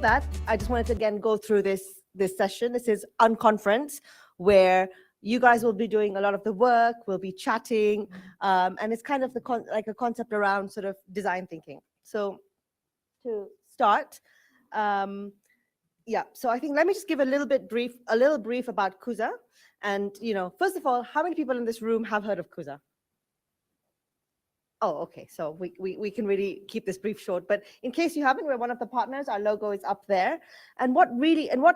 for that, I just wanted to again go through this session. This is Unconference, where you guys will be doing a lot of the work, we'll be chatting, and it's kind of like a concept around sort of design thinking. So to start, yeah, so I think let me just give a little brief about Kuza. And, first of all, how many people in this room have heard of Kuza? Oh, okay. So we can really keep this brief short. But in case you haven't, we're one of the partners. Our logo is up there. And what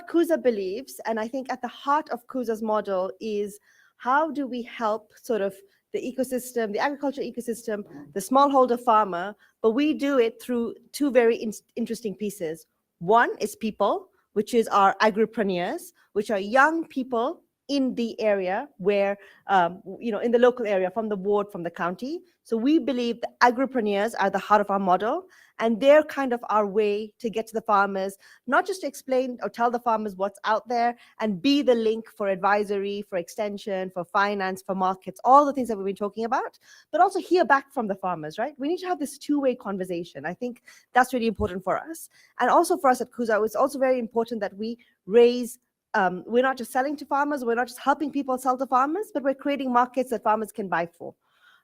Kuza believes, and I think at the heart of Kuza's model, is how do we help sort of the ecosystem, the agriculture ecosystem, the smallholder farmer, but we do it through two very interesting pieces. One is people, which is our agripreneurs, which are young people in the area where, in the local area, from the ward, from the county. So we believe the agripreneurs are the heart of our model, and they're kind of our way to get to the farmers, not just to explain or tell the farmers what's out there and be the link for advisory, for extension, for finance, for markets, all the things that we've been talking about, but also hear back from the farmers, right? We need to have this two-way conversation. I think that's really important for us. And also for us at Kuza, it's also very important that we raise we're not just selling to farmers, we're not just helping people sell to farmers, but we're creating markets that farmers can buy for.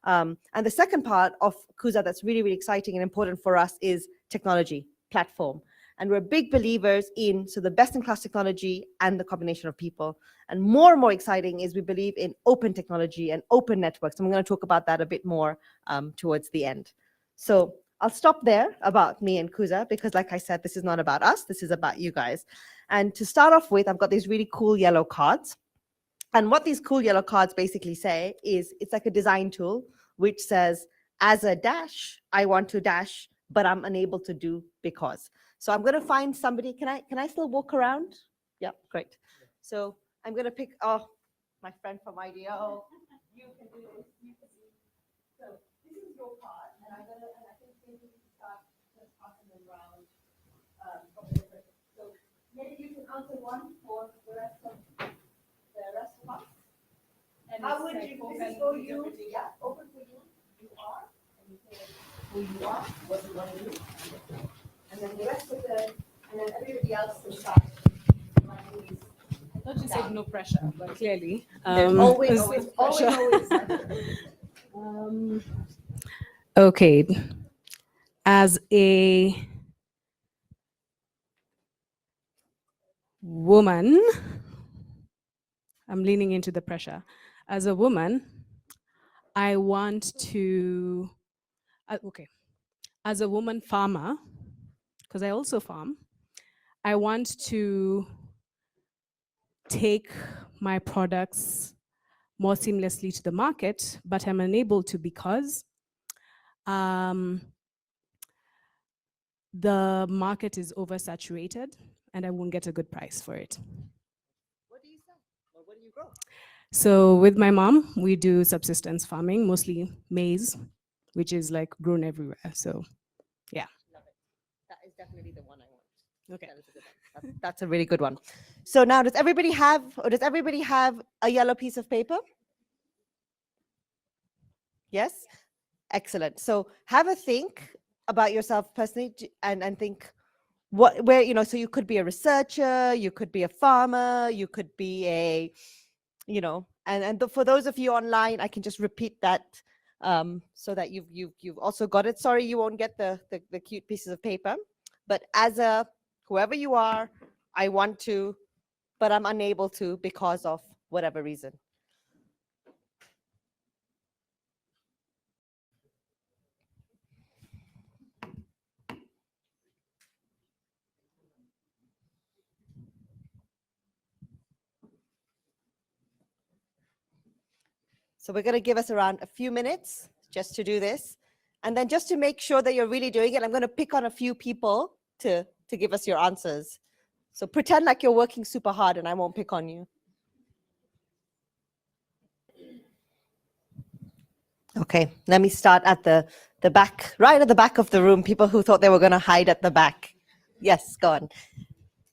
And the second part of Kuza that's really, really exciting and important for us is technology, platform. And we're big believers in the best-in-class technology and the combination of people. And more exciting is we believe in open technology and open networks. And I'm going to talk about that a bit more towards the end. So I'll stop there about me and Kuza, because like I said, this is not about us, this is about you guys. And to start off with, I've got these really cool yellow cards. And what these cool yellow cards basically say is it's like a design tool, which says, as a dash, I want to dash, but I'm unable to do because. So I'm going to find somebody. Can I still walk around? Yeah, great. So I'm going to pick, my friend from IDEO. You can do this. You can do this. So this is your card, and I think maybe we can start just passing them around. So maybe you can answer one for the rest of us. And how would you? This is for you. Yeah, open for you. You are, and you say who you are, what you want to do, and then the rest of and then everybody else will start. I thought you said no pressure, but clearly there's always pressure. Always. Okay, as a woman, I'm leaning into the pressure. As a woman, I want to, as a woman farmer, because I also farm, I want to take my products more seamlessly to the market, but I'm unable to because the market is oversaturated and I won't get a good price for it. What do you sell? Or what do you grow? So with my mom, we do subsistence farming, mostly maize, which is like grown everywhere. So yeah. Love it. That is definitely the one I want. Okay. That is a good one. That's a really good one. So now does everybody have a yellow piece of paper? Yes? Excellent. So have a think about yourself personally and think so you could be a researcher, you could be a farmer, you could be a, for those of you online, I can just repeat that so that you've also got it. Sorry, you won't get the cute pieces of paper, but as a whoever you are, I want to, but I'm unable to because of whatever reason. So we're going to give us around a few minutes just to do this. And then just to make sure that you're really doing it, I'm going to pick on a few people to give us your answers. So pretend like you're working super hard and I won't pick on you. Okay, let me start at the back, right at the back of the room, people who thought they were going to hide at the back. Yes, go on.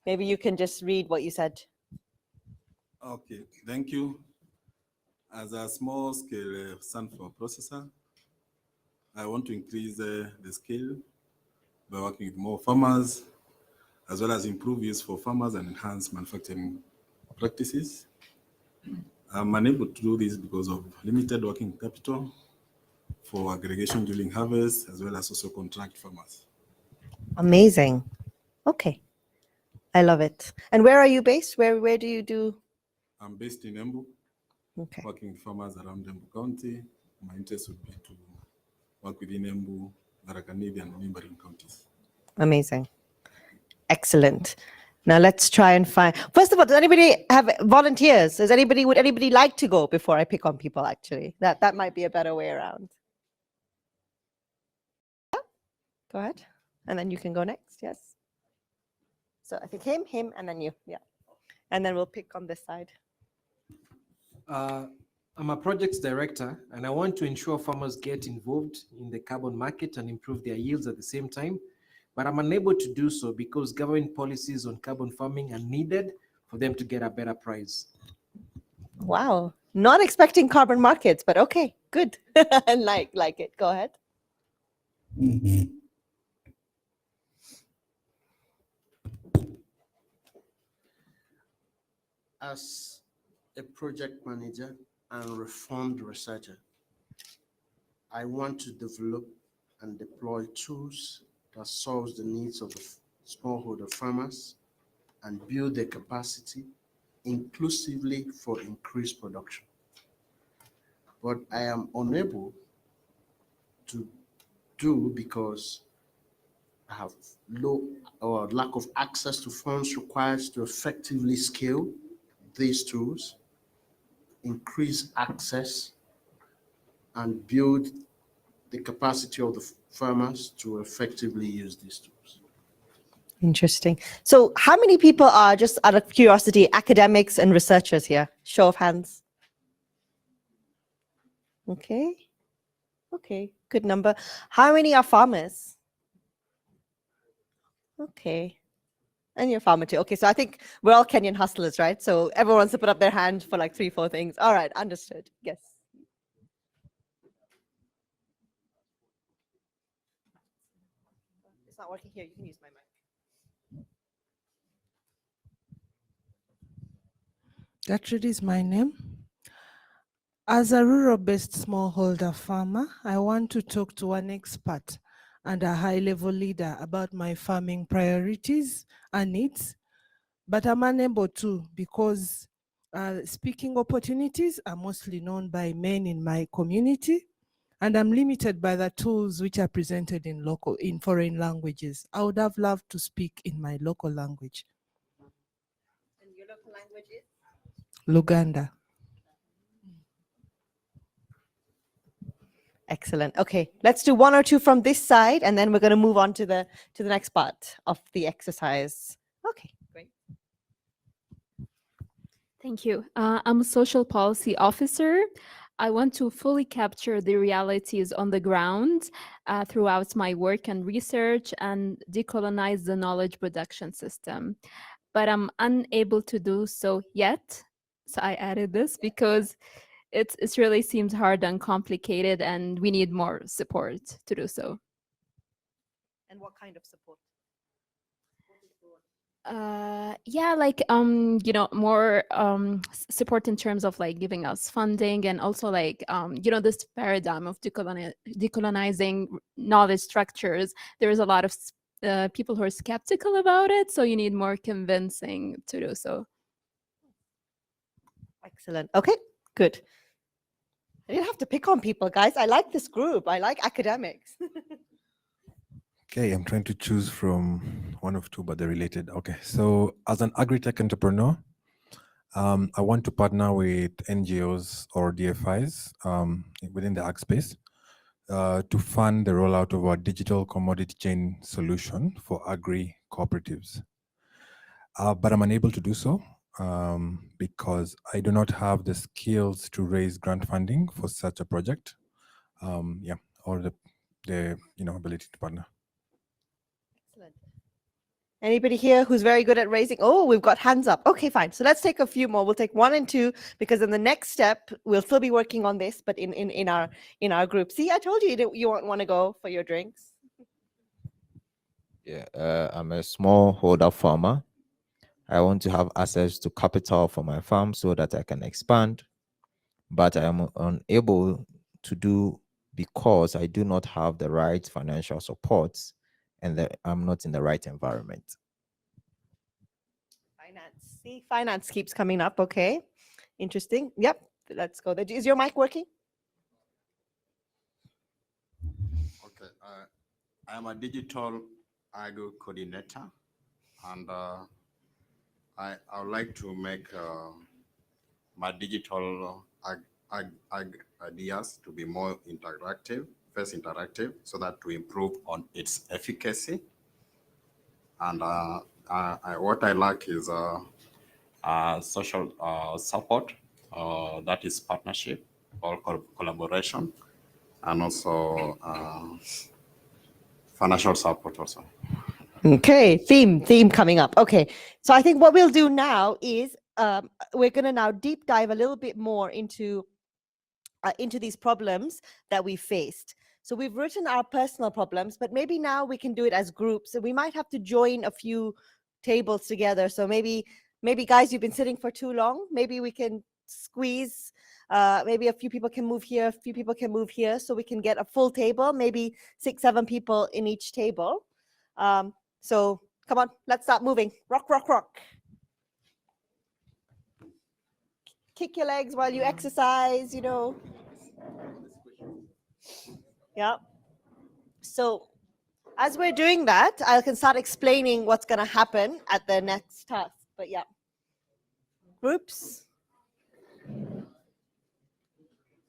Maybe you can just read what you said. Okay, thank you. As a small-scale sunflower processor, I want to increase the scale by working with more farmers as well as improve use for farmers and enhance manufacturing practices. I'm unable to do this because of limited working capital for aggregation during harvest, as well as also contract farmers. Amazing. Okay. I love it. And where are you based? Where do you do? I'm based in Embu, Okay. working with farmers around Embu County. My interest would be to work within Embu, Raikundalia, and neighboring counties. Amazing. Excellent. Now let's try and find. First of all, does anybody have volunteers? Would anybody like to go before I pick on people? Actually, that might be a better way around. Yeah. Go ahead, and then you can go next. Yes. So I think him, and then you. Yeah, and then we'll pick on this side. I'm a projects director, and I want to ensure farmers get involved in the carbon market and improve their yields at the same time. But I'm unable to do so because government policies on carbon farming are needed for them to get a better price. Wow, not expecting carbon markets, but okay, good. like it. Go ahead. As a project manager and reformed researcher, I want to develop and deploy tools that solves the needs of the smallholder farmers and build their capacity inclusively for increased production. But I am unable to do because I have low or lack of access to funds required to effectively scale these tools, increase access, and build the capacity of the farmers to effectively use these tools. Interesting. So how many people are, just out of curiosity, academics and researchers here? Show of hands. Okay. Okay, good number. How many are farmers? Okay. And you're a farmer too. Okay, so I think we're all Kenyan hustlers, right? So everyone wants to put up their hand for like 3-4 things. All right, understood. Yes. It's not working here. You can use my mic. Gertrude is my name. As a rural-based smallholder farmer, I want to talk to an expert and a high-level leader about my farming priorities and needs, but I'm unable to because speaking opportunities are mostly known by men in my community, and I'm limited by the tools which are presented in foreign languages. I would have loved to speak in my local language. And your local language is? Luganda. Excellent. Okay, let's do 1 or 2 from this side, and then we're going to move on to the next part of the exercise. Okay, great. Thank you. I'm a social policy officer. I want to fully capture the realities on the ground throughout my work and research and decolonize the knowledge production system. But I'm unable to do so yet. So I added this because it really seems hard and complicated, and we need more support to do so. And what kind of support? Yeah, like more support in terms of like giving us funding, and also like this paradigm of decolonizing knowledge structures. There's a lot of people who are skeptical about it, so you need more convincing to do so. Excellent. Okay, good. I didn't have to pick on people, guys. I like this group. I like academics. Okay, I'm trying to choose from one of 2, but they're related. Okay, so as an agri-tech entrepreneur, I want to partner with NGOs or DFIs within the ag space to fund the rollout of our digital commodity chain solution for agri cooperatives. But I'm unable to do so because I do not have the skills to raise grant funding for such a project. Or the ability to partner. Excellent. Anybody here who's very good at raising? Oh, we've got hands up. Okay, fine. So let's take a few more. We'll take 1 and 2 because in the next step we'll still be working on this, but in our group. See, I told you you won't want to go for your drinks. Yeah, I'm a smallholder farmer. I want to have access to capital for my farm so that I can expand, but I am unable to do because I do not have the right financial support and that I'm not in the right environment. Finance. See, finance keeps coming up. Okay. Interesting. Yep. Let's go there. Is your mic working? Okay. I am a digital agro coordinator, and I would like to make my digital ideas to be more interactive, first interactive, so that to improve on its efficacy. And what I like is social support, that is partnership or collaboration, and also financial support also. Okay, theme coming up. Okay, so I think what we'll do now is we're going to now deep dive a little bit more into these problems that we faced. So we've written our personal problems, but maybe now we can do it as groups. So we might have to join a few tables together. So maybe guys, you've been sitting for too long. Maybe we can squeeze. Maybe a few people can move here, a few people can move here, so we can get a full table. Maybe 6, 7 people in each table. So come on, let's start moving. Rock, rock, rock. Kick your legs while you exercise, you know. Yeah. So as we're doing that, I can start explaining what's going to happen at the next task. But yeah. Groups.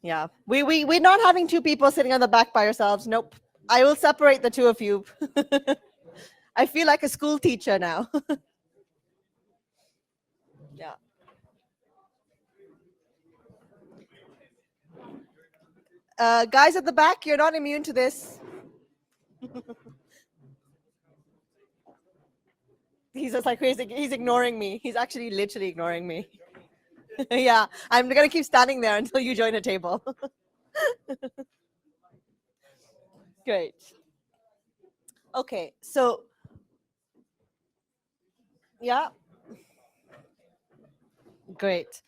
Yeah. We're not having 2 people sitting on the back by yourselves. Nope. I will separate the 2 of you. I feel like a school teacher now. Yeah. Guys at the back, you're not immune to this. He's just like, he's ignoring me. He's actually literally ignoring me. Yeah, I'm going to keep standing there until you join a table. Great. Okay, so yeah. Great.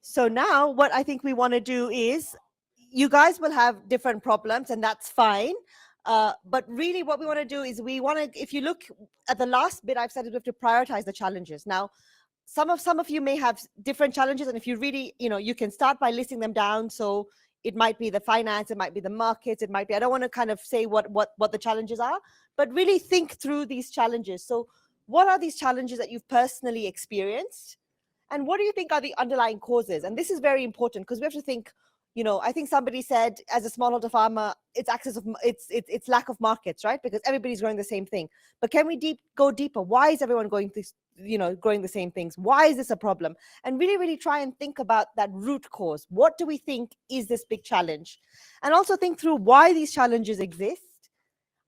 So now what I think we want to do is, you guys will have different problems and that's fine. But really what we want to do is we want to, if you look at the last bit, I've said we have to prioritize the challenges. Now, some of you may have different challenges, and if you really, you can start by listing them down. So it might be the finance, it might be the markets, it might be, I don't want to kind of say what the challenges are, but really think through these challenges. So what are these challenges that you've personally experienced? And what do you think are the underlying causes? And this is very important because we have to think, I think somebody said, as a smallholder farmer, it's it's lack of markets, right? Because everybody's growing the same thing. But can we go deeper? Why is everyone growing the same things? Why is this a problem? And really, really try and think about that root cause. What do we think is this big challenge? And also think through why these challenges exist.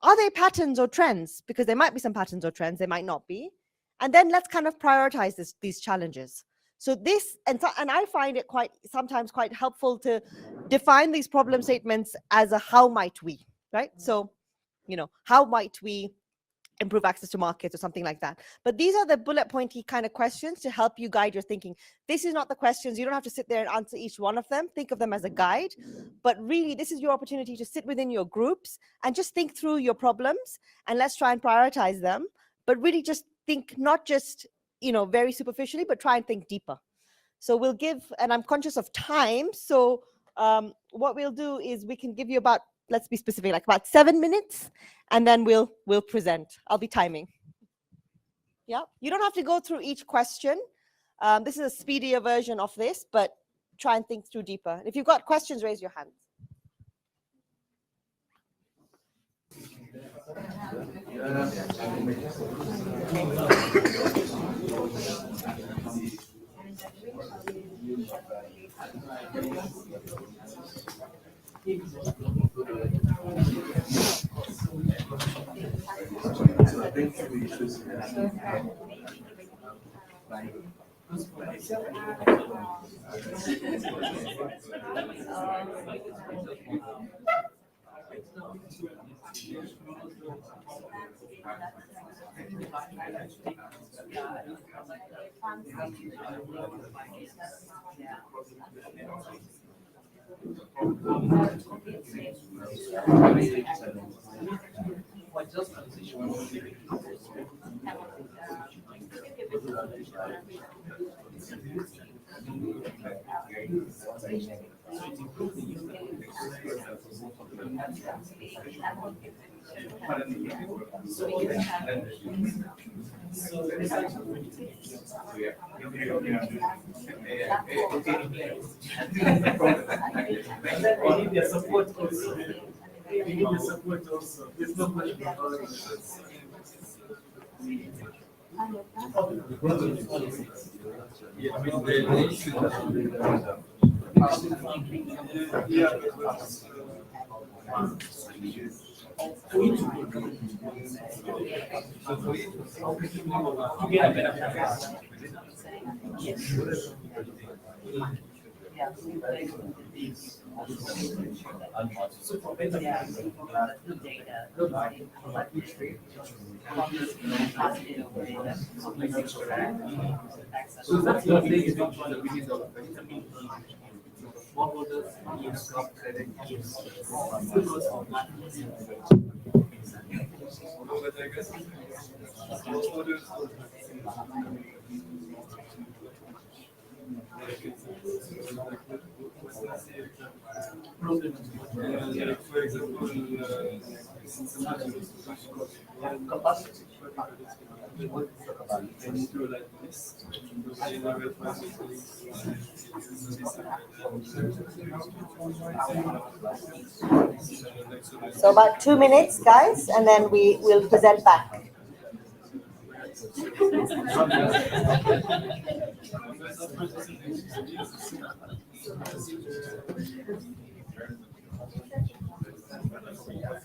Are they patterns or trends? Because there might be some patterns or trends, there might not be. And then let's kind of prioritize these challenges. So this, and I find it sometimes quite helpful to define these problem statements as a how might we, right? So, how might we improve access to markets or something like that. But these are the bullet pointy kind of questions to help you guide your thinking. This is not the questions. You don't have to sit there and answer each one of them. Think of them as a guide. But really, this is your opportunity to sit within your groups and just think through your problems, and let's try and prioritize them. But really just think, not just, very superficially, but try and think deeper. So we'll give, and I'm conscious of time. So what we'll do is we can give you about, let's be specific, like about 7 minutes, and then we'll present. I'll be timing. Yeah, you don't have to go through each question. This is a speedier version of this, but try and think through deeper. And if you've got questions, raise your hands. So about 2 minutes, guys, and then we will present back.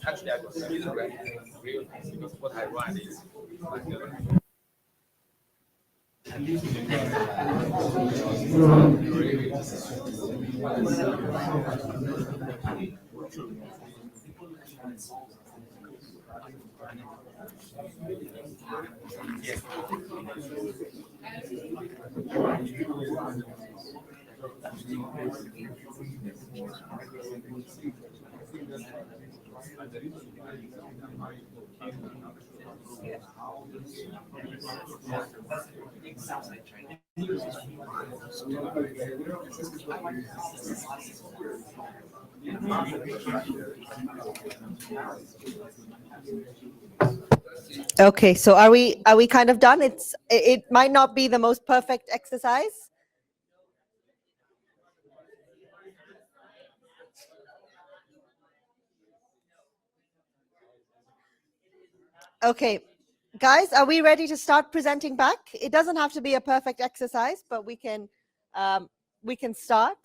Actually, I was really real because what I want is Okay, so are we kind of done? It might not be the most perfect exercise. Okay, guys, are we ready to start presenting back? It doesn't have to be a perfect exercise, but we can start.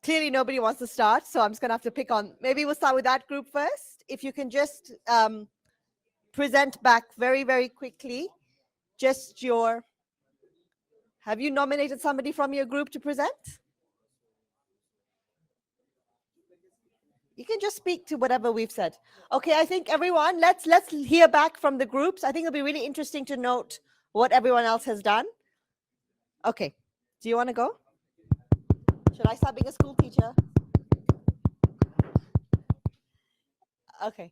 Clearly nobody wants to start, so I'm just gonna have to pick on, maybe we'll start with that group first. If you can just present back very, very quickly, just have you nominated somebody from your group to present? You can just speak to whatever we've said. Okay, I think everyone, let's hear back from the groups. I think it'll be really interesting to note what everyone else has done. Okay, do you want to go? Should I start being a school teacher? Okay,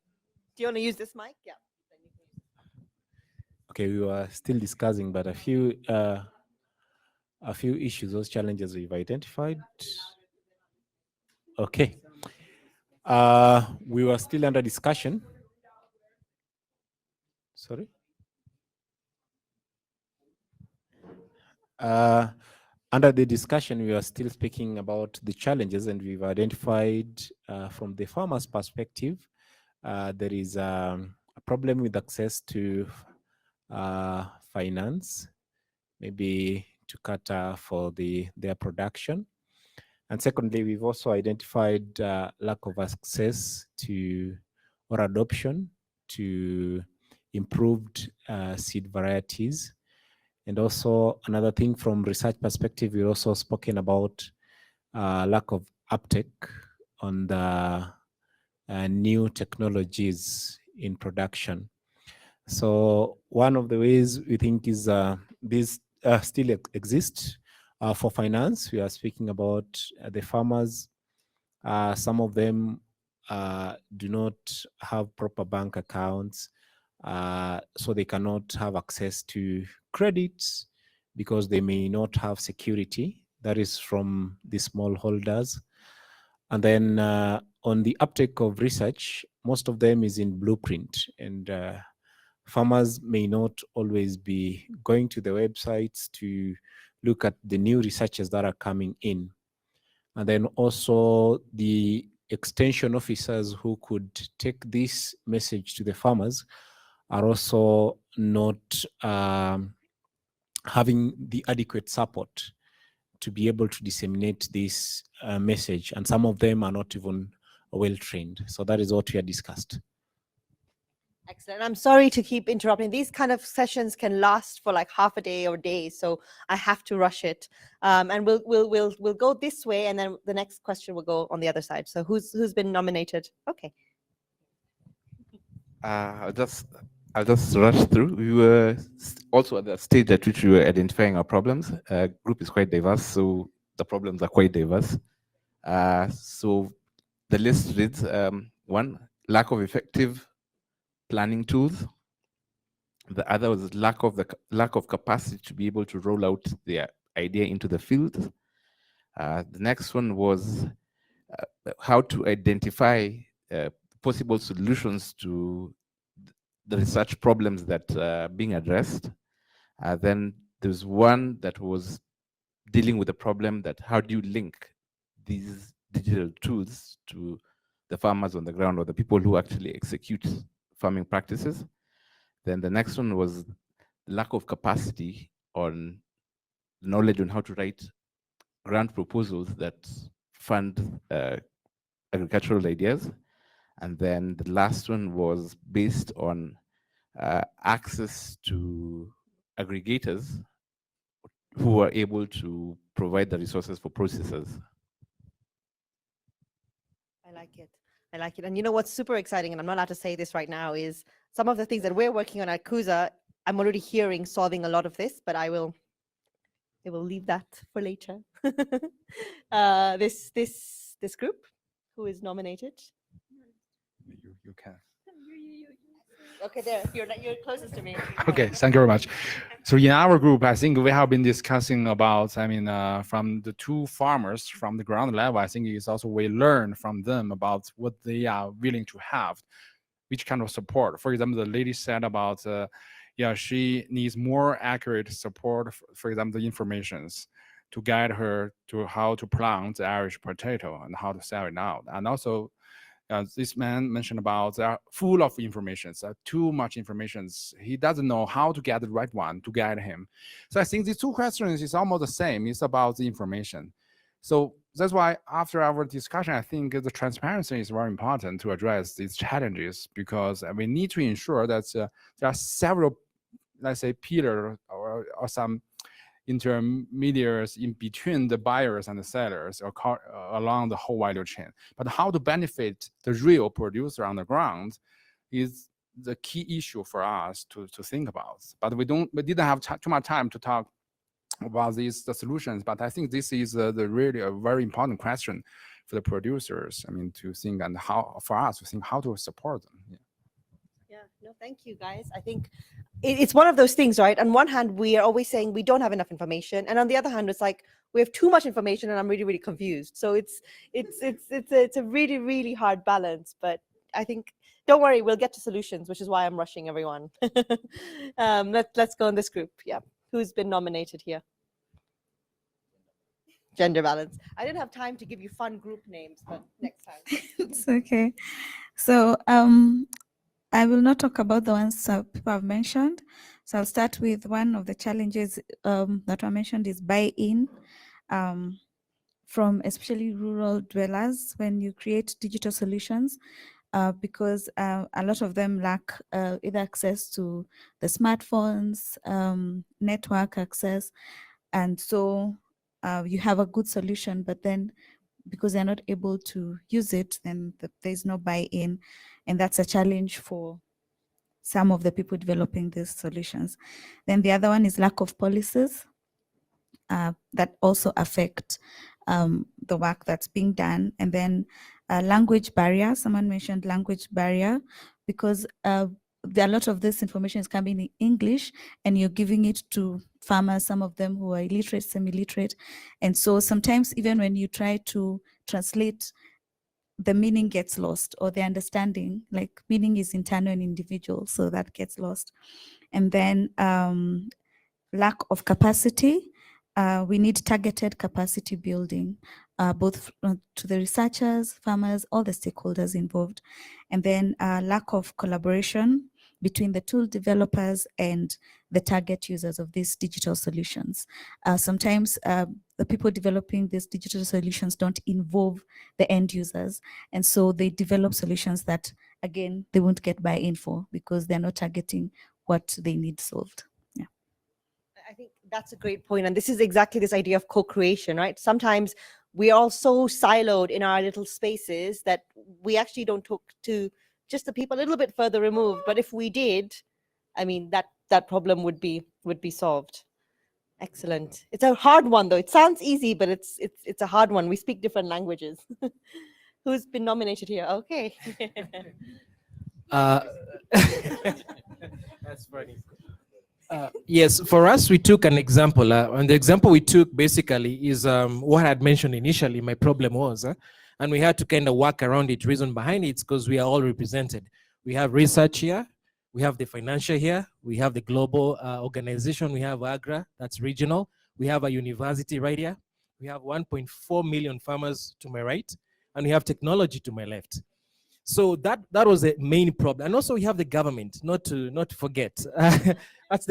do you want to use this mic? Yeah. Okay, we were still discussing, but a few issues, those challenges we've identified. Okay. We were still under discussion. Sorry. Under the discussion, we are still speaking about the challenges, and we've identified from the farmer's perspective, there is a problem with access to finance, maybe to cater for their production. And secondly, we've also identified lack of access to or adoption to improved seed varieties. And also another thing from research perspective, we've also spoken about lack of uptake on the new technologies in production. So one of the ways we think is these still exist. For finance, we are speaking about the farmers. Some of them do not have proper bank accounts, so they cannot have access to credits because they may not have security. That is from the smallholders. And then on the uptake of research, most of them is in blueprint, and farmers may not always be going to the websites to look at the new researches that are coming in. And then also the extension officers who could take this message to the farmers are also not having the adequate support to be able to disseminate this message. And some of them are not even well trained. So that is what we have discussed. Excellent. I'm sorry to keep interrupting. These kind of sessions can last for like half a day or days, so I have to rush it. And we'll go this way, and then the next question will go on the other side. So who's been nominated? Okay. I'll just rush through. We were also at the stage at which we were identifying our problems. Group is quite diverse, so the problems are quite diverse. So the list reads: one, lack of effective planning tools. The other was lack of capacity to be able to roll out the idea into the field. The next one was how to identify possible solutions to the research problems that are being addressed. Then there's one that was dealing with the problem that how do you link these digital tools to the farmers on the ground or the people who actually execute farming practices. Then the next one was lack of capacity on knowledge on how to write grant proposals that fund agricultural ideas. And then the last one was based on access to aggregators who are able to provide the resources for processors. I like it. I like it. And you know what's super exciting, and I'm not allowed to say this right now, is some of the things that we're working on at Kuza, I'm already hearing solving a lot of this, but I will leave that for later. This group who is nominated. You can. Okay, there. You're closest to me. Okay, thank you very much. So in our group, I think we have been discussing about, from the two farmers from the ground level, I think it's also we learn from them about what they are willing to have, which kind of support. For example, the lady said about, she needs more accurate support, for example, the informations to guide her to how to plant the Irish potato and how to sell it out. And also, this man mentioned about they are full of information, too much information. He doesn't know how to get the right one to guide him. So I think these two questions is almost the same. It's about the information. So that's why after our discussion, I think the transparency is very important to address these challenges, because we need to ensure that there are several, let's say, pillars or some intermediaries in between the buyers and the sellers or along the whole value chain. But how to benefit the real producer on the ground is the key issue for us to think about. But we didn't have too much time to talk about the solutions. But I think this is really a very important question for the producers. To think, and how for us to think how to support them. Yeah, no, thank you guys. I think it's one of those things, right? On one hand, we are always saying we don't have enough information, and on the other hand, it's like we have too much information, and I'm really, really confused. So it's a really, really hard balance. But I think, don't worry, we'll get to solutions, which is why I'm rushing everyone. Let's go in this group. Yeah, who's been nominated here? Gender balance. I didn't have time to give you fun group names, but next time. It's okay. So I will not talk about the ones people have mentioned. So I'll start with one of the challenges that were mentioned is buy-in from especially rural dwellers when you create digital solutions, because a lot of them lack either access to the smartphones, network access. And so you have a good solution, but then because they're not able to use it, then there's no buy-in. And that's a challenge for some of the people developing these solutions. Then the other one is lack of policies that also affect the work that's being done. And then language barrier, someone mentioned language barrier, because a lot of this information is coming in English and you're giving it to farmers, some of them who are illiterate, semi-literate. And so sometimes even when you try to translate, the meaning gets lost, or the understanding, like meaning is internal and individual, so that gets lost. And then lack of capacity. We need targeted capacity building, both to the researchers, farmers, all the stakeholders involved. And then lack of collaboration between the tool developers and the target users of these digital solutions. Sometimes the people developing these digital solutions don't involve the end users. And so they develop solutions that, again, they won't get buy-in for because they're not targeting what they need solved. I think that's a great point. And this is exactly this idea of co-creation, right? Sometimes we are all so siloed in our little spaces that we actually don't talk to just the people a little bit further removed. But if we did, I mean, that problem would be solved. Excellent. It's a hard one, though. It sounds easy, but it's a hard one. We speak different languages. Who's been nominated here? Okay. That's funny. Yes, for us, we took an example, and the example we took basically is what I had mentioned initially. My problem was, and we had to kind of work around it. Reason behind it is because we are all represented. We have research here, we have the financier here, we have the global organization, we have AGRA, that's regional, we have a university right here, we have 1.4 million farmers to my right, and we have technology to my left. So that was a main problem. And also we have the government, not to forget. That's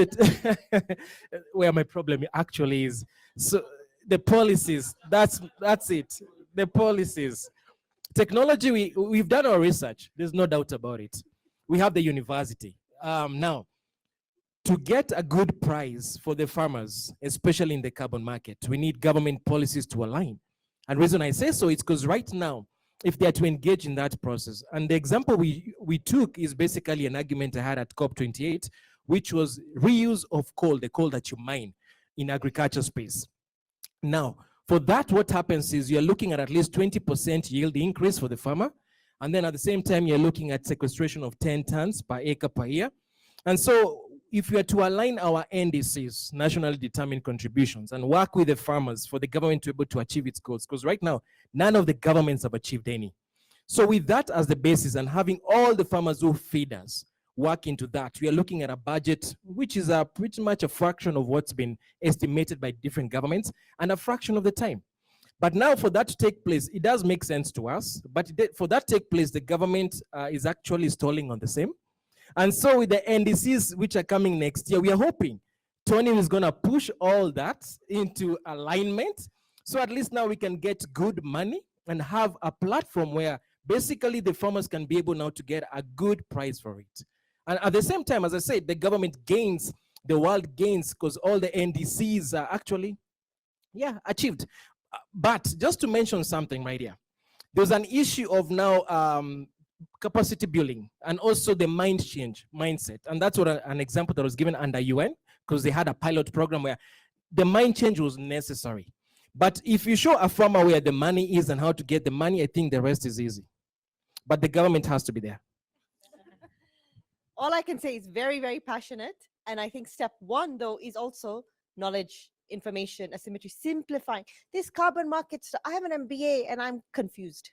where my problem actually is. So the policies, that's it. The policies. Technology, we've done our research. There's no doubt about it. We have the university. Now, to get a good price for the farmers, especially in the carbon market, we need government policies to align. And the reason I say so is because right now, if they are to engage in that process. And the example we took is basically an argument I had at COP28, which was reuse of coal, the coal that you mine in agriculture space. Now, for that, what happens is you're looking at least 20% yield increase for the farmer. And then at the same time, you're looking at sequestration of 10 tons per acre per year. And so if we are to align our NDCs, nationally determined contributions, and work with the farmers for the government to be able to achieve its goals, because right now, none of the governments have achieved any. So with that as the basis and having all the farmers who feed us work into that, we are looking at a budget which is pretty much a fraction of what's been estimated by different governments and a fraction of the time. But now for that to take place, it does make sense to us, but for that to take place, the government is actually stalling on the same. And so with the NDCs which are coming next year, we are hoping Tony is going to push all that into alignment. So at least now we can get good money and have a platform where basically the farmers can be able now to get a good price for it. And at the same time, as I said, the government gains, the world gains, because all the NDCs are actually, achieved. But just to mention something right here, there's an issue of now capacity building and also the mindset. And that's what an example that was given under UN, because they had a pilot program where the mind change was necessary. But if you show a farmer where the money is and how to get the money, I think the rest is easy. But the government has to be there. All I can say is very, very passionate. And I think step one, though, is also knowledge, information, asymmetry, simplifying. This carbon market stuff, I have an MBA and I'm confused.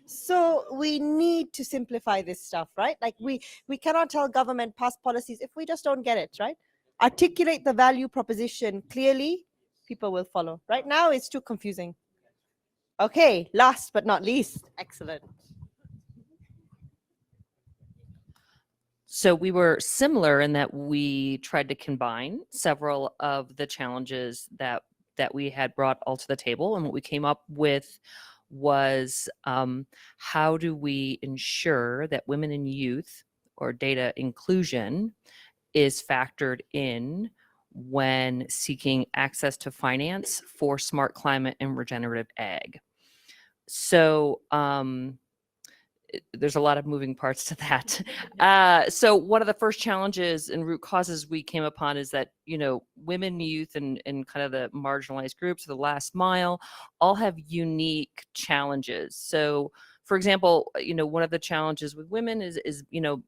So we need to simplify this stuff, right? Like we cannot tell government pass policies if we just don't get it, right? Articulate the value proposition clearly, people will follow. Right now, it's too confusing. Okay, last but not least, excellent. So we were similar in that we tried to combine several of the challenges that we had brought all to the table. And what we came up with was how do we ensure that women and youth or data inclusion is factored in when seeking access to finance for smart climate and regenerative ag. So there's a lot of moving parts to that. So one of the first challenges and root causes we came upon is that, women, youth, and kind of the marginalized groups, the last mile, all have unique challenges. So for example, one of the challenges with women is,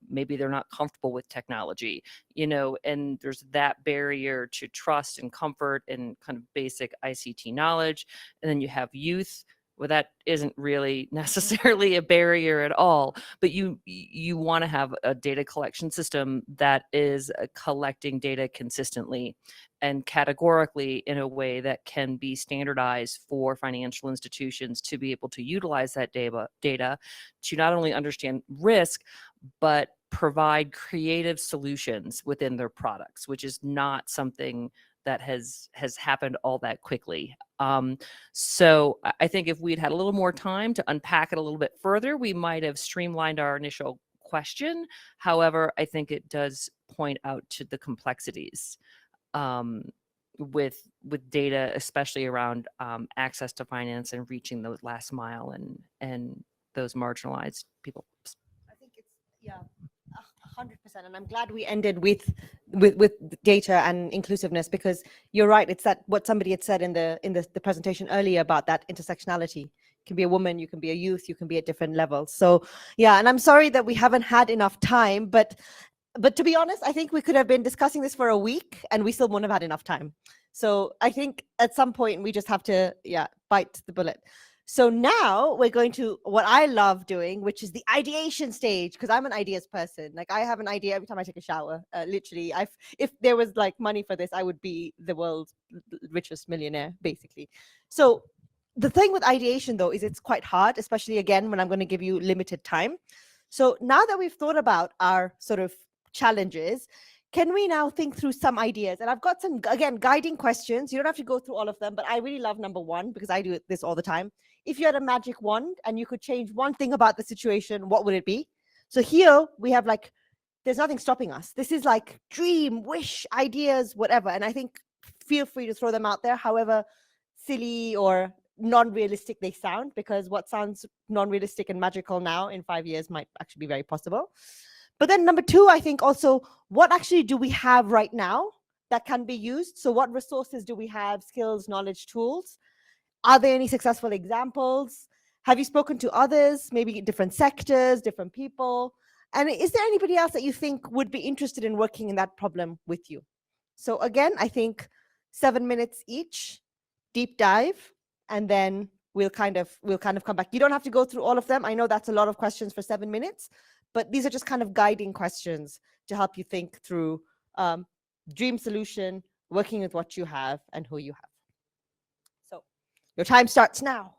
maybe they're not comfortable with technology, and there's that barrier to trust and comfort and kind of basic ICT knowledge. And then you have youth. Well, that isn't really necessarily a barrier at all, but you want to have a data collection system that is collecting data consistently and categorically in a way that can be standardized for financial institutions to be able to utilize that data to not only understand risk, but provide creative solutions within their products, which is not something that has happened all that quickly. So I think if we'd had a little more time to unpack it a little bit further, we might have streamlined our initial question. However, I think it does point out to the complexities with data, especially around access to finance and reaching those last mile and those marginalized people. I think it's, yeah, 100%. And I'm glad we ended with data and inclusiveness, because you're right. It's that what somebody had said in the presentation earlier about that intersectionality. You can be a woman, you can be a youth, you can be at different levels. So yeah, and I'm sorry that we haven't had enough time, but to be honest, I think we could have been discussing this for a week and we still wouldn't have had enough time. So I think at some point we just have to, bite the bullet. So now we're going to what I love doing, which is the ideation stage, because I'm an ideas person. Like, I have an idea every time I take a shower. Literally, if there was like money for this, I would be the world's richest millionaire, basically. So the thing with ideation, though, is it's quite hard, especially again when I'm going to give you limited time. So now that we've thought about our sort of challenges, can we now think through some ideas? And I've got some, again, guiding questions. You don't have to go through all of them, but I really love number one because I do this all the time. If you had a magic wand and you could change one thing about the situation, what would it be? So here we have like, there's nothing stopping us. This is like dream, wish, ideas, whatever. And I think feel free to throw them out there, however silly or non-realistic they sound, because what sounds non-realistic and magical now in 5 years might actually be very possible. But then number two, I think also, what actually do we have right now that can be used? So what resources do we have, skills, knowledge, tools? Are there any successful examples? Have you spoken to others, maybe different sectors, different people? And is there anybody else that you think would be interested in working in that problem with you? So again, I think 7 minutes each, deep dive, and then we'll kind of come back. You don't have to go through all of them. I know that's a lot of questions for 7 minutes, but these are just kind of guiding questions to help you think through dream solution, working with what you have and who you have. So your time starts now.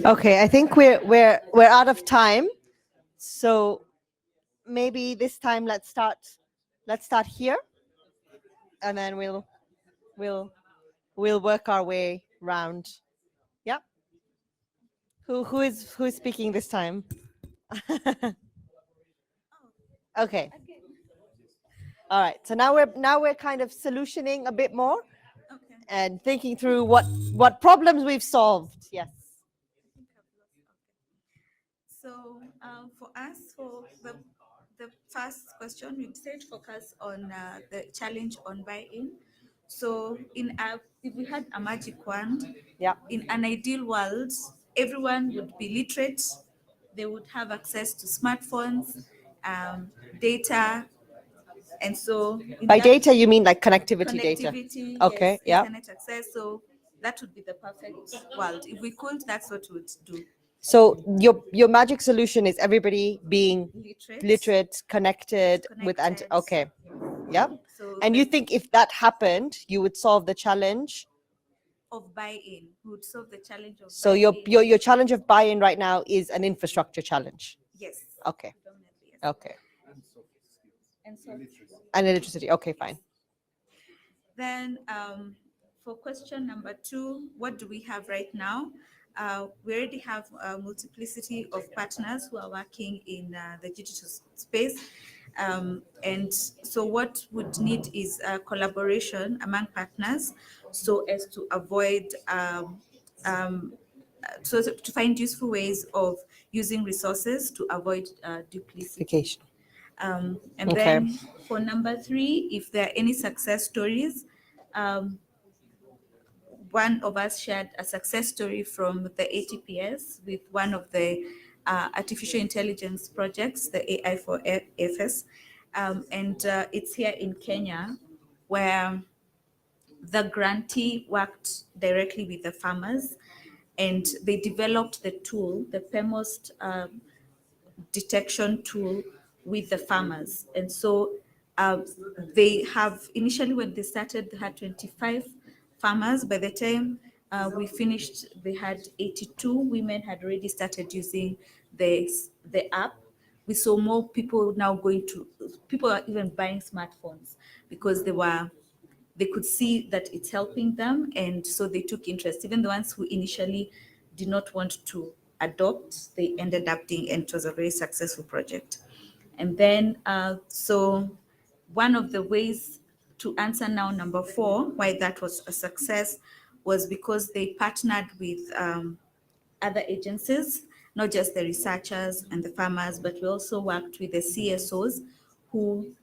Okay, I think we're out of time. So maybe this time let's start here, and then we'll work our way round. Yeah. Who is speaking this time? Okay. All right. So now we're kind of solutioning a bit more, and thinking through what problems we've solved. Yes. So for us, for the first question, we decided to focus on the challenge on buy-in. So if we had a magic wand, in an ideal world, everyone would be literate. They would have access to smartphones, data, and so By data, you mean like connectivity data? Connectivity, Okay. yes, Yeah. internet access. So that would be the perfect world. If we could, that's what we would do. So your magic solution is everybody being literate, connected with okay. Yeah. So And you think if that happened, you would solve the challenge of buy-in, we would solve the challenge of so buy-in. your challenge of buy-in right now is an infrastructure challenge. Yes. Okay. Yes. Okay. And so And electricity. Okay, fine. then for question number 2, what do we have right now? We already have a multiplicity of partners who are working in the digital space. And so what would need is collaboration among partners so as to avoid so to find useful ways of using resources to avoid duplication. And Okay. then for number 3, if there are any success stories, one of us shared a success story from the ATPS with one of the artificial intelligence projects, the AI for FS. And it's here in Kenya, where the grantee worked directly with the farmers, and they developed the tool, the PEMOST detection tool with the farmers. And so they have, initially when they started, they had 25 farmers. By the time we finished, they had 82 women had already started using the app. We saw more people now people are even buying smartphones because they could see that it's helping them, and so they took interest. Even the ones who initially did not want to adopt, they ended up doing, and it was a very successful project. And then, so one of the ways to answer now number 4, why that was a success, was because they partnered with other agencies, not just the researchers and the farmers, but we also worked with the CSOs who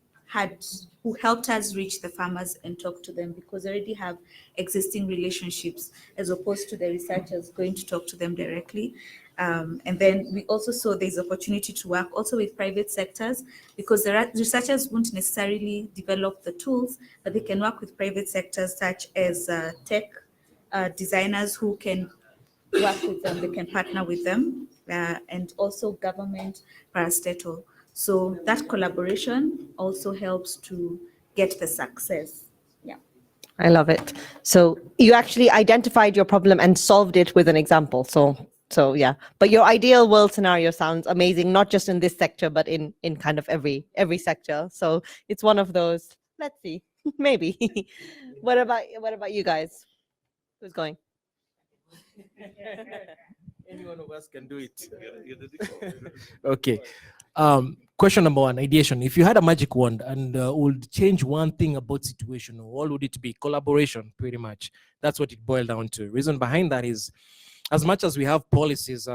helped us reach the farmers and talk to them, because they already have existing relationships, as opposed to the researchers going to talk to them directly. And then we also saw there's opportunity to work also with private sectors, because the researchers won't necessarily develop the tools, but they can work with private sectors such as tech designers who can work with them, they can partner with them, and also government parastatal. So that collaboration also helps to get the success. Yeah. I love it. So you actually identified your problem and solved it with an example. So yeah, but your ideal world scenario sounds amazing, not just in this sector, but in kind of every sector. So it's one of those, let's see, maybe. What about you guys? Who's going? Any one of us can do it. Okay. Question number 1, ideation. If you had a magic wand and would change one thing about situation, what would it be? Collaboration, pretty much. That's what it boiled down to. Reason behind that is, as much as we have policies,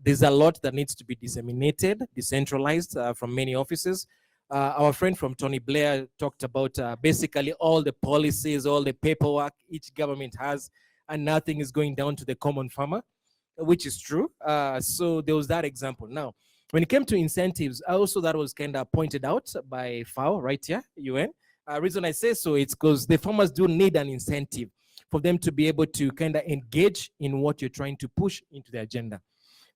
there's a lot that needs to be disseminated, decentralized from many offices. Our friend from Tony Blair talked about basically all the policies, all the paperwork each government has, and nothing is going down to the common farmer, which is true. So there was that example. Now, when it came to incentives, also that was kind of pointed out by FAO right here, UN. Reason I say so, it's because the farmers do need an incentive for them to be able to kind of engage in what you're trying to push into the agenda.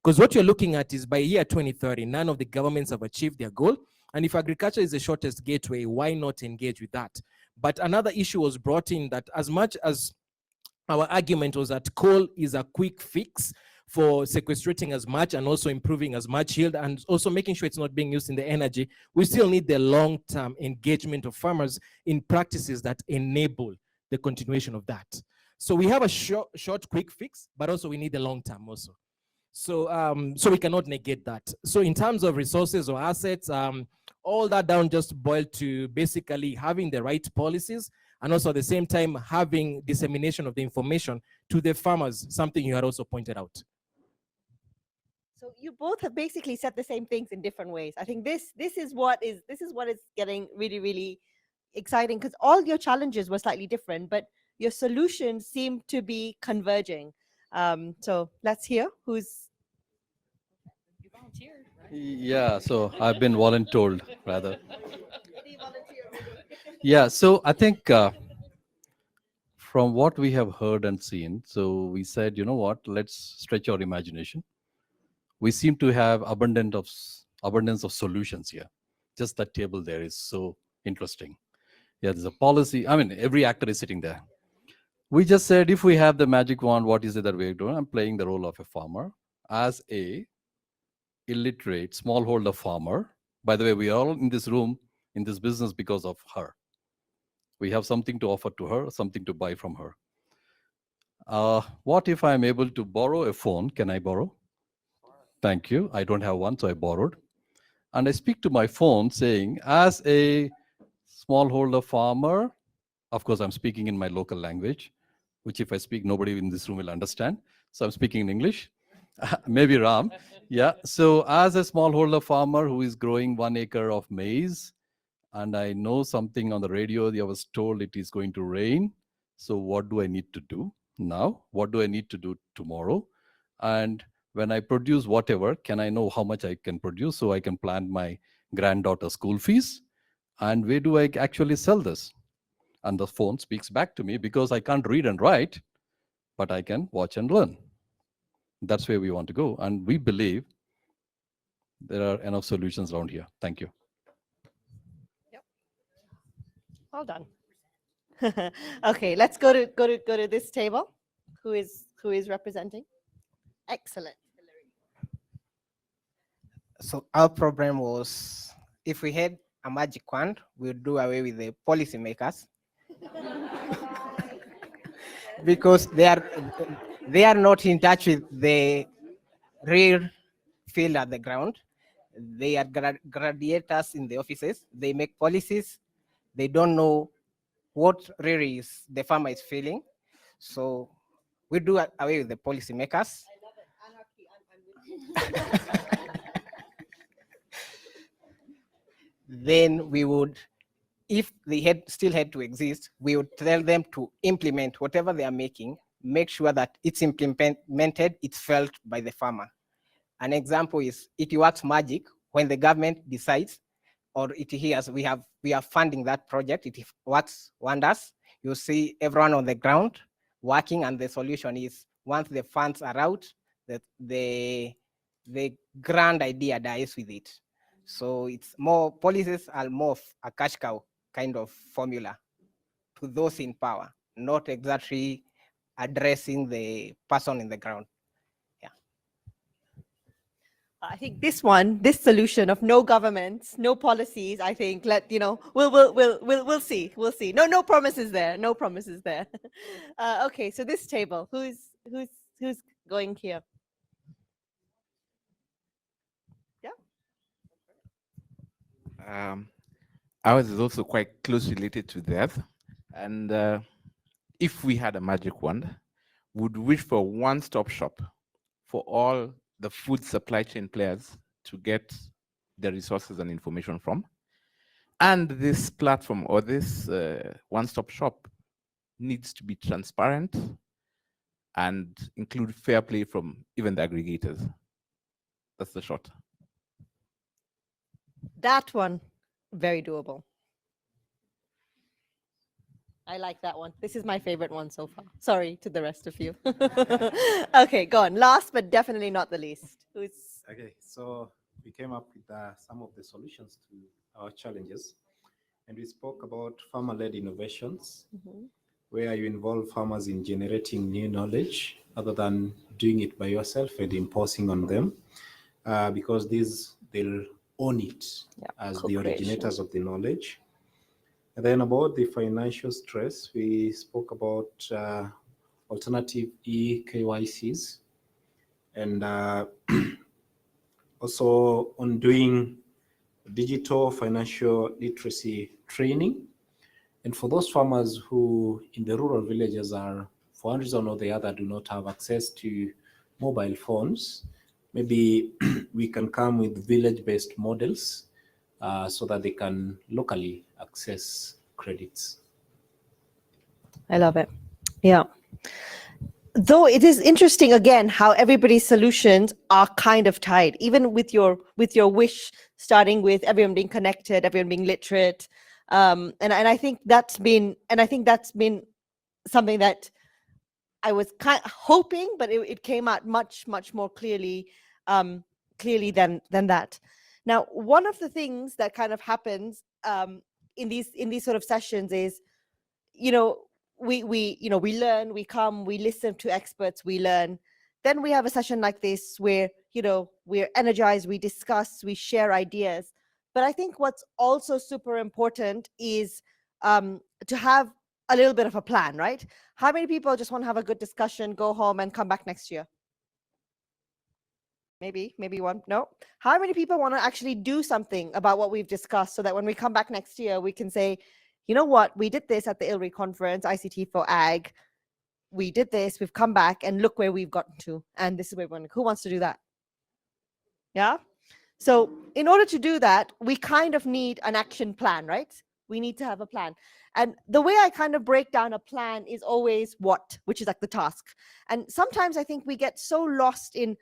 Because what you're looking at is by year 2030, none of the governments have achieved their goal. And if agriculture is the shortest gateway, why not engage with that? But another issue was brought in that as much as our argument was that coal is a quick fix for sequestrating as much and also improving as much yield and also making sure it's not being used in the energy, we still need the long-term engagement of farmers in practices that enable the continuation of that. So we have a short quick fix, but also we need the long-term also. So so we cannot negate that. So in terms of resources or assets, all that down just boiled to basically having the right policies and also at the same time having dissemination of the information to the farmers, something you had also pointed out. So you both have basically said the same things in different ways. I think this is what is getting really, really exciting, because all your challenges were slightly different, but your solutions seem to be converging. So let's hear who's. You volunteered, right? Yeah, so I've been voluntold rather. Yeah, so I think from what we have heard and seen, so we said, you know what, let's stretch our imagination. We seem to have abundance of solutions here. Just that table there is so interesting. Yeah, there's a policy. I mean, every actor is sitting there. We just said, if we have the magic wand, what is it that we're doing? I'm playing the role of a farmer as a illiterate smallholder farmer. By the way, we are all in this room, in this business because of her. We have something to offer to her, something to buy from her. What if I'm able to borrow a phone? Can I borrow? Thank you. I don't have one, so I borrowed. and I speak to my phone saying, as a smallholder farmer, of course, I'm speaking in my local language, which if I speak, nobody in this room will understand. So I'm speaking in English, maybe Ram. Yeah. So as a smallholder farmer who is growing 1 acre of maize, and I know something on the radio, I was told it is going to rain. So what do I need to do now? What do I need to do tomorrow? And when I produce whatever, can I know how much I can produce so I can plan my granddaughter's school fees? And where do I actually sell this? And the phone speaks back to me because I can't read and write, but I can watch and learn. That's where we want to go. And we believe there are enough solutions around here. Thank you. Well done. Okay, let's go to this table. Who is representing? Excellent. So our problem was, if we had a magic wand, we would do away with the policymakers because they are not in touch with the real field at the ground. They are gladiators in the offices. They make policies. They don't know what really is the farmer is feeling. So we do away with the policymakers. Then we would, if they still had to exist, we would tell them to implement whatever they are making, make sure that it's implemented, it's felt by the farmer. An example is, it works magic when the government decides or it hears we are funding that project, it works wonders. You see everyone on the ground working, and the solution is, once the funds are out, the grand idea dies with it. So it's more, policies are more of a cash cow kind of formula to those in power, not exactly addressing the person in the ground. I think this solution of no governments, no policies, I think we'll see. No promises there. No promises there. Okay, so this table, who's going here? Ours is also quite close related to that. And if we had a magic wand, would wish for a one-stop shop for all the food supply chain players to get the resources and information from. And this platform or this one-stop shop needs to be transparent and include fair play from even the aggregators. That's the short. That one, very doable. I like that one. This is my favorite one so far. Sorry to the rest of you. Okay, go on. Last but definitely not the least. Okay, so we came up with some of the solutions to our challenges. And we spoke about farmer-led innovations, where you involve farmers in generating new knowledge other than doing it by yourself and imposing on them, because they'll own it as the originators of the knowledge. And then about the financial stress, we spoke about alternative eKYCs and also on doing digital financial literacy training. And for those farmers who in the rural villages are, for one reason or the other, do not have access to mobile phones, maybe we can come with village-based models so that they can locally access credits. I love it. Yeah. Though it is interesting again how everybody's solutions are kind of tied, even with your wish starting with everyone being connected, everyone being literate, and I think that's been something that I was kind of hoping, but it came out much more clearly than that. Now, one of the things that kind of happens in these sort of sessions is, we learn, we come, we listen to experts, we learn. Then we have a session like this where, we're energized, we discuss, we share ideas. But I think what's also super important is to have a little bit of a plan, right? How many people just want to have a good discussion, go home and come back next year? maybe one. No. How many people want to actually do something about what we've discussed so that when we come back next year, we can say, you know what, we did this at the ILRI conference, ICT4Ag. We did this, we've come back, and look where we've gotten to. And this is where we're going. Who wants to do that? Yeah. So in order to do that, we kind of need an action plan, right? We need to have a plan. And the way I kind of break down a plan is always what, which is like the task. And sometimes I think we get so lost in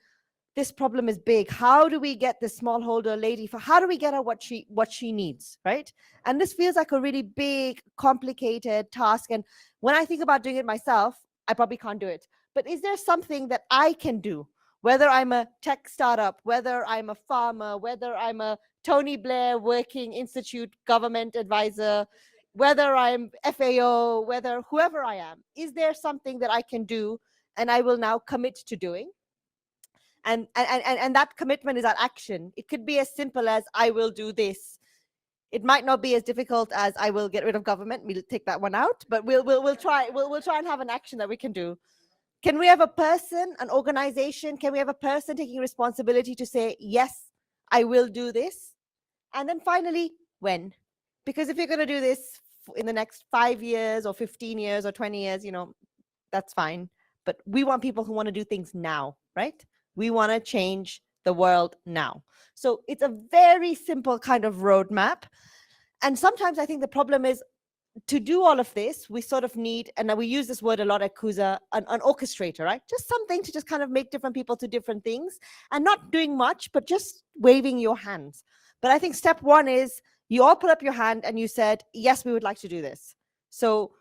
this problem is big. How do we get this smallholder lady how do we get her what she needs, right? And this feels like a really big, complicated task. And when I think about doing it myself, I probably can't do it. But is there something that I can do? Whether I'm a tech startup, whether I'm a farmer, whether I'm a Tony Blair working institute government advisor, whether I'm FAO, whether whoever I am, is there something that I can do and I will now commit to doing? And that commitment is that action. It could be as simple as I will do this. It might not be as difficult as I will get rid of government. We'll take that one out, but we'll try and have an action that we can do. Can we have a person, an organization? Can we have a person taking responsibility to say, yes, I will do this? And then finally, when? Because if you're going to do this in the next 5 years or 15 years or 20 years, that's fine. But we want people who want to do things now, right? We want to change the world now. So it's a very simple kind of roadmap. And sometimes I think the problem is to do all of this, we sort of need, and we use this word a lot at Kuza, an orchestrator, right? Just something to just kind of make different people do different things and not doing much, but just waving your hands. But I think step one is you all put up your hand and you said, yes, we would like to do this. So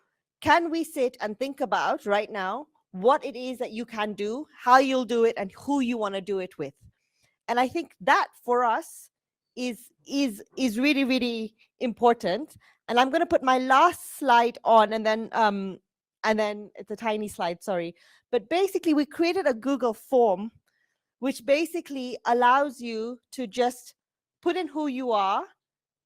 can we sit and think about right now what it is that you can do, how you'll do it, and who you want to do it with? And I think that for us is really, really important. And I'm going to put my last slide on, and then it's a tiny slide, sorry. But basically, we created a Google form, which basically allows you to just put in who you are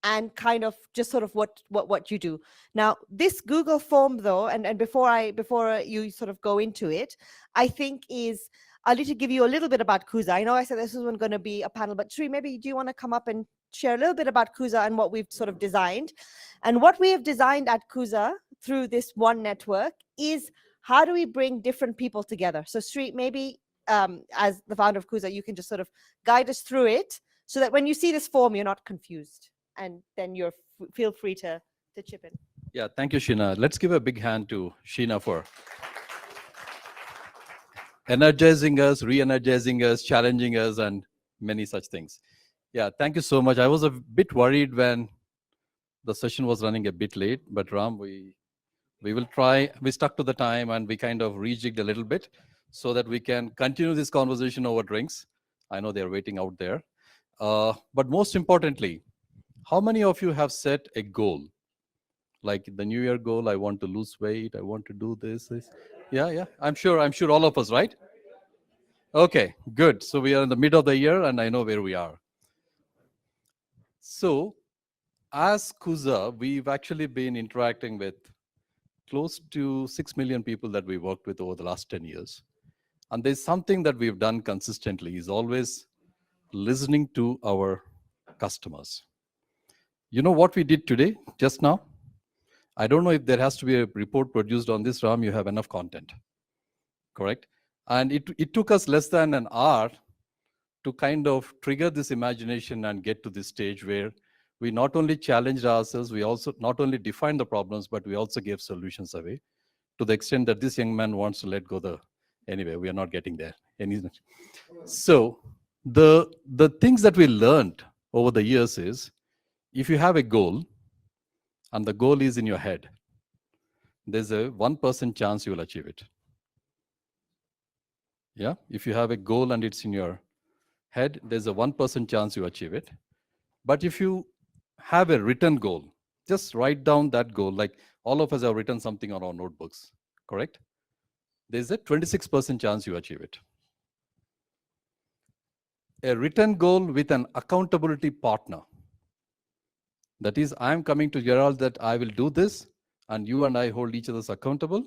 and kind of just sort of what you do. Now, this Google form, though, and before you sort of go into it, I think I'll need to give you a little bit about Kuza. I know I said this wasn't going to be a panel, but Sri, maybe do you want to come up and share a little bit about Kuza and what we've sort of designed? And what we have designed at Kuza through this one network is how do we bring different people together? So Sri, maybe as the founder of Kuza, you can just sort of guide us through it so that when you see this form, you're not confused. And then feel free to chip in. Yeah, thank you, Sheena. Let's give a big hand to Sheena for energizing us, re-energizing us, challenging us, and many such things. Yeah, thank you so much. I was a bit worried when the session was running a bit late, but Ram, we will try. We stuck to the time and we kind of rejigged a little bit so that we can continue this conversation over drinks. I know they're waiting out there. But most importantly, how many of you have set a goal? Like the New Year goal, I want to lose weight, I want to do this. Yeah. I'm sure all of us, right? Okay, good. So we are in the middle of the year and I know where we are. So as Kuza, we've actually been interacting with close to 6 million people that we worked with over the last 10 years. And there's something that we've done consistently is always listening to our customers. You know what we did today, just now? I don't know if there has to be a report produced on this, Ram. You have enough content, correct? And it took us less than an hour to kind of trigger this imagination and get to this stage where we not only challenged ourselves, we also not only defined the problems, but we also gave solutions away to the extent that this young man wants to let go anyway, we are not getting there. So the things that we learned over the years is, if you have a goal and the goal is in your head, there's a 1% chance you will achieve it. Yeah, if you have a goal and it's in your head, there's a 1% chance you achieve it. But if you have a written goal, just write down that goal. Like all of us have written something on our notebooks, correct? There's a 26% chance you achieve it. A written goal with an accountability partner. That is, I'm coming to Gerald that I will do this, and you and I hold each other accountable.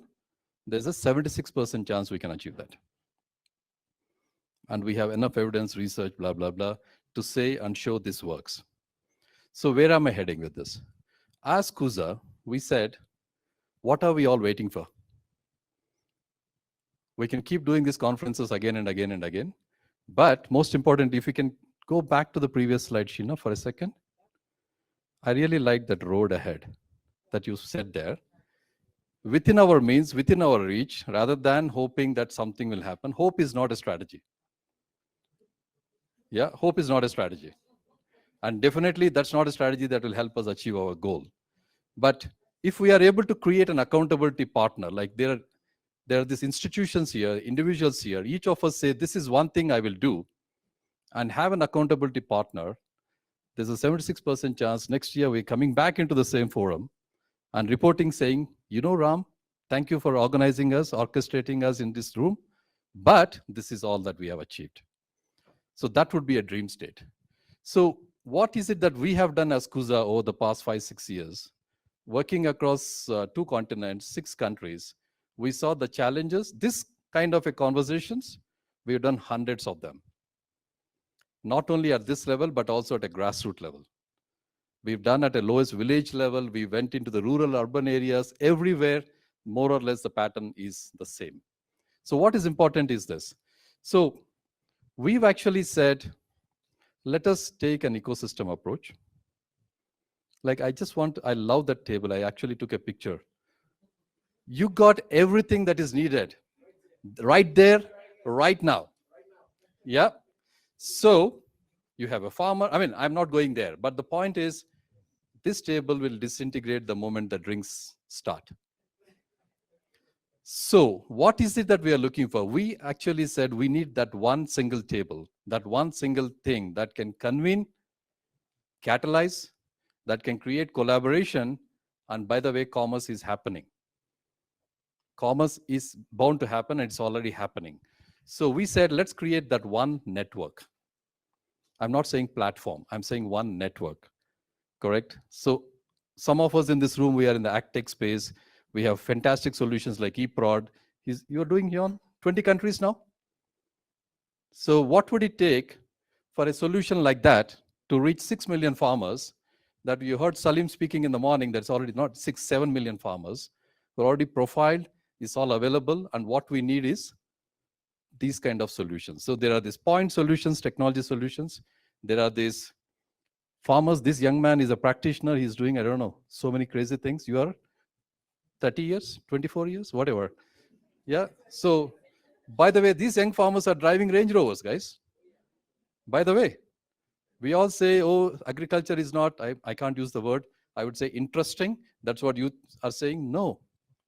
There's a 76% chance we can achieve that. and we have enough evidence, research, blah, blah, blah, to say and show this works. So where am I heading with this? As Kuza, we said, what are we all waiting for? We can keep doing these conferences again and again and again. But most important, if we can go back to the previous slide, Sheena, for a second. I really like that road ahead that you said there. Within our means, within our reach, rather than hoping that something will happen. Hope is not a strategy. Yeah, hope is not a strategy. And definitely that's not a strategy that will help us achieve our goal. But if we are able to create an accountability partner, like there are these institutions here, individuals here, each of us say, this is one thing I will do, and have an accountability partner, there's a 76% chance next year we're coming back into the same forum and reporting saying, you know, Ram, thank you for organizing us, orchestrating us in this room, but this is all that we have achieved. So that would be a dream state. So what is it that we have done as Kuza over the past 5-6 years? Working across 2 continents, 6 countries, we saw the challenges. This kind of a conversations, we've done hundreds of them. Not only at this level, but also at a grassroots level. We've done at a lowest village level. We went into the rural, urban areas, everywhere, more or less the pattern is the same. So what is important is this. So we've actually said, let us take an ecosystem approach. Like I love that table. I actually took a picture. You got everything that is needed right there, right now. Yeah. So you have a farmer. I mean, I'm not going there, but the point is this table will disintegrate the moment the drinks start. So what is it that we are looking for? We actually said we need that one single table, that one single thing that can convene, catalyze, that can create collaboration. And by the way, commerce is happening. Commerce is bound to happen, and it's already happening. So we said, let's create that one network. I'm not saying platform, I'm saying one network, correct? So some of us in this room, we are in the AgTech space. We have fantastic solutions like eProd. You're doing here on 20 countries now? So what would it take for a solution like that to reach 6 million farmers that you heard Salim speaking in the morning? That's already not 6-7 million farmers who are already profiled. It's all available. And what we need is these kind of solutions. So there are these point solutions, technology solutions. There are these farmers. This young man is a practitioner. He's doing, I don't know, so many crazy things. You are 30 years, 24 years, whatever. Yeah. So by the way, these young farmers are driving Range Rovers, guys. By the way, we all say, oh, agriculture is not, I can't use the word. I would say interesting. That's what you are saying. No,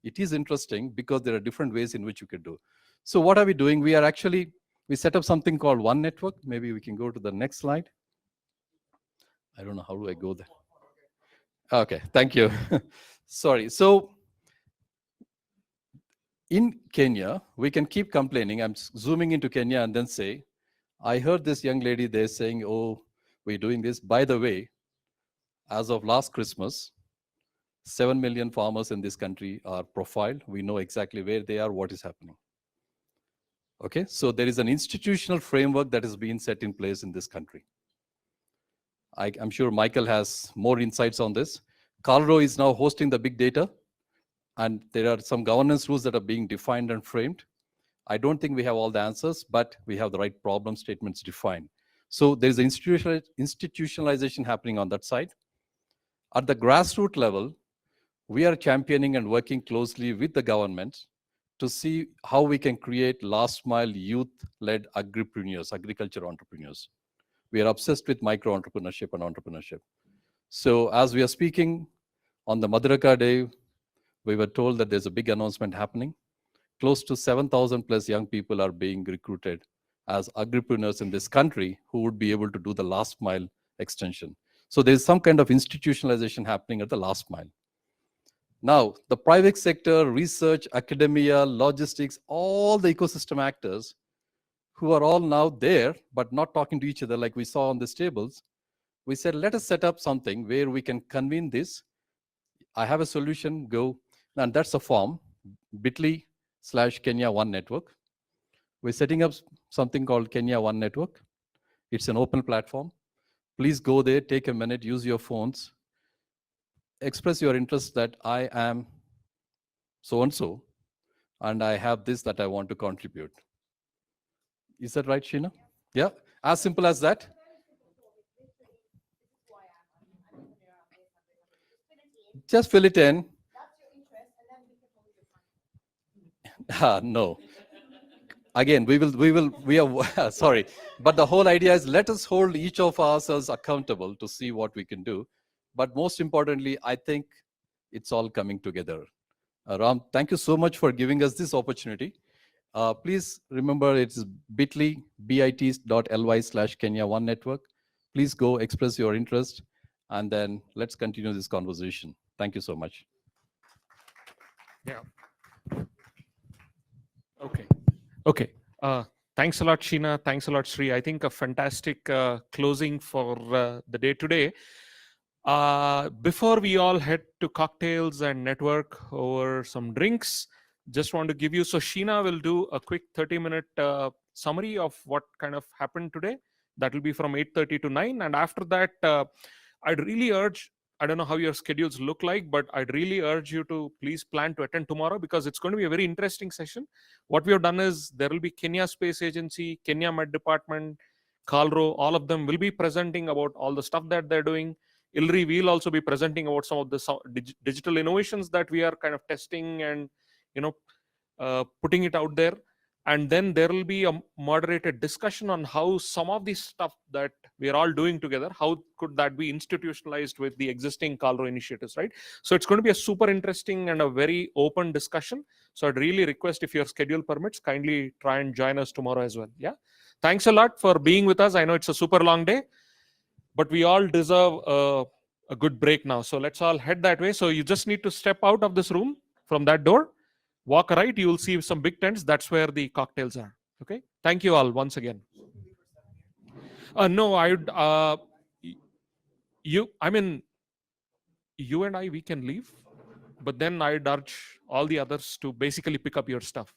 it is interesting because there are different ways in which you could do. So what are we doing? We set up something called One Network. Maybe we can go to the next slide. I don't know, how do I go there? Okay, thank you. Sorry. So in Kenya, we can keep complaining. I'm zooming into Kenya and then say, I heard this young lady there saying, oh, we're doing this. By the way, as of last Christmas, 7 million farmers in this country are profiled. We know exactly where they are, what is happening. Okay, so there is an institutional framework that is being set in place in this country. I'm sure Michael has more insights on this. Carlo is now hosting the big data, and there are some governance rules that are being defined and framed. I don't think we have all the answers, but we have the right problem statements defined. So there's an institutionalization happening on that side. At the grassroots level, we are championing and working closely with the government to see how we can create last mile youth-led agripreneurs, agriculture entrepreneurs. We are obsessed with micro-entrepreneurship and entrepreneurship. So as we are speaking on the Madaraka Day, we were told that there's a big announcement happening. Close to 7,000 plus young people are being recruited as agripreneurs in this country who would be able to do the last mile extension. So there's some kind of institutionalization happening at the last mile. Now, the private sector, research, academia, logistics, all the ecosystem actors who are all now there, but not talking to each other like we saw on these tables, we said, let us set up something where we can convene this. I have a solution, go. And that's a form, bit.ly/Kenya One Network. We're setting up something called Kenya One Network. It's an open platform. Please go there, take a minute, use your phones, express your interest that I am so-and-so, and I have this that I want to contribute. Is that right, Sheena? Yeah, as simple as that. Just fill it in. No. Again, we are sorry, but the whole idea is let us hold each of ourselves accountable to see what we can do. But most importantly, I think it's all coming together. Ram, thank you so much for giving us this opportunity. Please remember it's bit.ly/Kenya One Network. Please go express your interest, and then let's continue this conversation. Thank you so much. Yeah. Okay. Okay. Thanks a lot, Sheena. Thanks a lot, Sri. I think a fantastic closing for the day today. Before we all head to cocktails and network over some drinks, just want to give you, so Sheena will do a quick 30-minute summary of what kind of happened today. That will be from 8:30 to 9. And after that, I'd really urge, I don't know how your schedules look like, but I'd really urge you to please plan to attend tomorrow, because it's going to be a very interesting session. What we have done is there will be Kenya Space Agency, Kenya Met Department, Kalro, all of them will be presenting about all the stuff that they're doing. ILRI will also be presenting about some of the digital innovations that we are kind of testing and putting it out there. And then there will be a moderated discussion on how some of the stuff that we are all doing together, how could that be institutionalized with the existing Kalro initiatives, right? So it's going to be a super interesting and a very open discussion. So I'd really request, if your schedule permits, kindly try and join us tomorrow as well. Yeah. Thanks a lot for being with us. I know it's a super long day, but we all deserve a good break now. So let's all head that way. So you just need to step out of this room from that door. Walk right, you will see some big tents. That's where the cocktails are. Okay. Thank you all once again. No, I would. You and I, we can leave, but then I'd urge all the others to basically pick up your stuff.